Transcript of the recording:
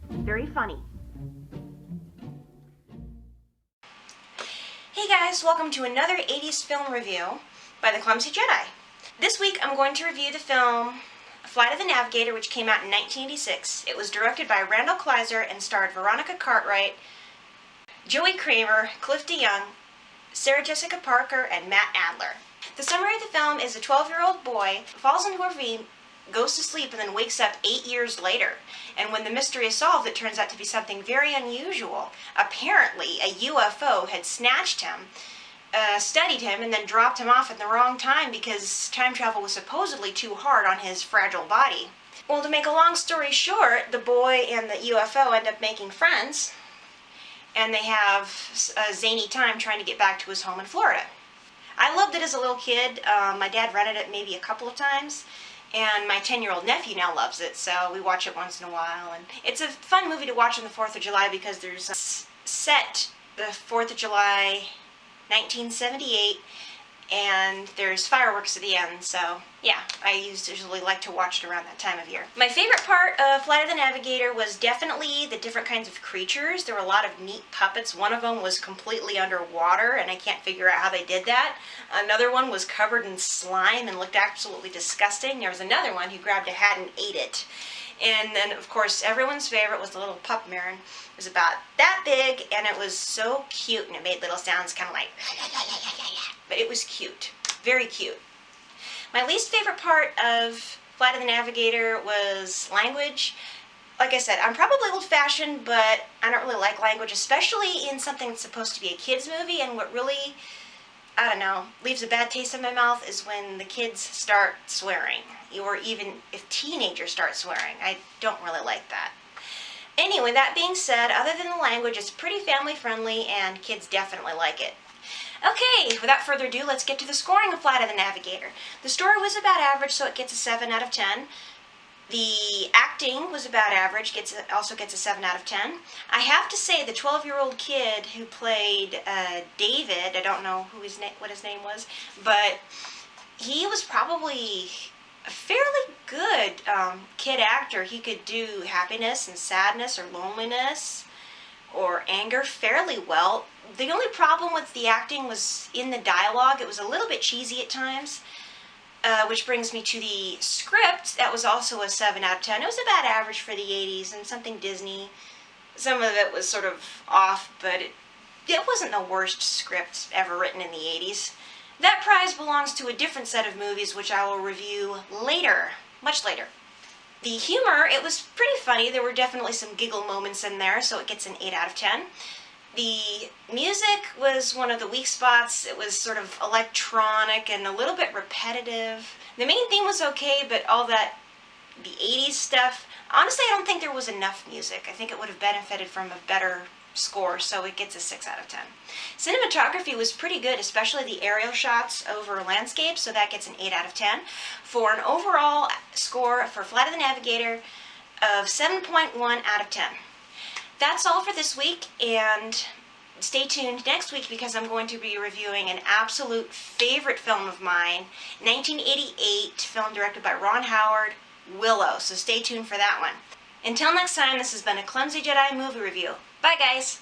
Very funny. Hey guys, welcome to another 80s film review by The Clumsy Jedi. This week I'm going to review the film Flight of the Navigator, which came out in 1986. It was directed by Randall Kleiser and starred Veronica Cartwright, Joey Kramer, Cliff DeYoung, Sarah Jessica Parker, and Matt Adler. The summary of the film is a 12-year-old boy falls into a ravine, goes to sleep, and then wakes up 8 years later. And when the mystery is solved, it turns out to be something very unusual. Apparently, a UFO had snatched him, studied him, and then dropped him off at the wrong time because time travel was supposedly too hard on his fragile body. Well, to make a long story short, the boy and the UFO end up making friends, and they have a zany time trying to get back to his home in Florida. I loved it as a little kid. My dad rented it maybe a couple of times, and my 10-year-old nephew now loves it, so we watch it once in a while. And it's a fun movie to watch on the 4th of July because there's set the 4th of July 1978, and there's fireworks at the end, so yeah, I usually like to watch it around that time of year. My favorite part of Flight of the Navigator was definitely the different kinds of creatures. There were a lot of neat puppets. One of them was completely underwater, and I can't figure out how they did that. Another one was covered in slime and looked absolutely disgusting. There was another one who grabbed a hat and ate it. And then, of course, everyone's favorite was the little pup Marin. It was about that big, and it was so cute, and it made little sounds kind of like, but it was cute. Very cute. My least favorite part of Flight of the Navigator was language. Like I said, I'm probably old-fashioned, but I don't really like language, especially in something that's supposed to be a kid's movie, and what really, I don't know, leaves a bad taste in my mouth is when the kids start swearing, or even if teenagers start swearing. I don't really like that. Anyway, that being said, other than the language, it's pretty family-friendly, and kids definitely like it. Okay, without further ado, let's get to the scoring of Flight of the Navigator. The story was about average, so it gets a 7 out of 10. The acting was about average, also gets a 7 out of 10. I have to say the 12-year-old kid who played David, I don't know what his name was, but he was probably a fairly good kid actor. He could do happiness and sadness or loneliness or anger fairly well. The only problem with the acting was in the dialogue. It was a little bit cheesy at times. Which brings me to the script. That was also a 7 out of 10. It was about average for the 80s and something Disney. Some of it was sort of off, but it wasn't the worst script ever written in the 80s. That prize belongs to a different set of movies, which I will review later, much later. The humor, it was pretty funny. There were definitely some giggle moments in there, so it gets an 8 out of 10. The music was one of the weak spots. It was sort of electronic and a little bit repetitive. The main theme was okay, but all that, the 80s stuff, honestly I don't think there was enough music. I think it would have benefited from a better score, so it gets a 6 out of 10. Cinematography was pretty good, especially the aerial shots over landscapes, so that gets an 8 out of 10. For an overall score for Flight of the Navigator of 7.1 out of 10. That's all for this week, and stay tuned next week because I'm going to be reviewing an absolute favorite film of mine, 1988 film directed by Ron Howard, Willow, so stay tuned for that one. Until next time, this has been a Clumsy Jedi movie review. Bye guys!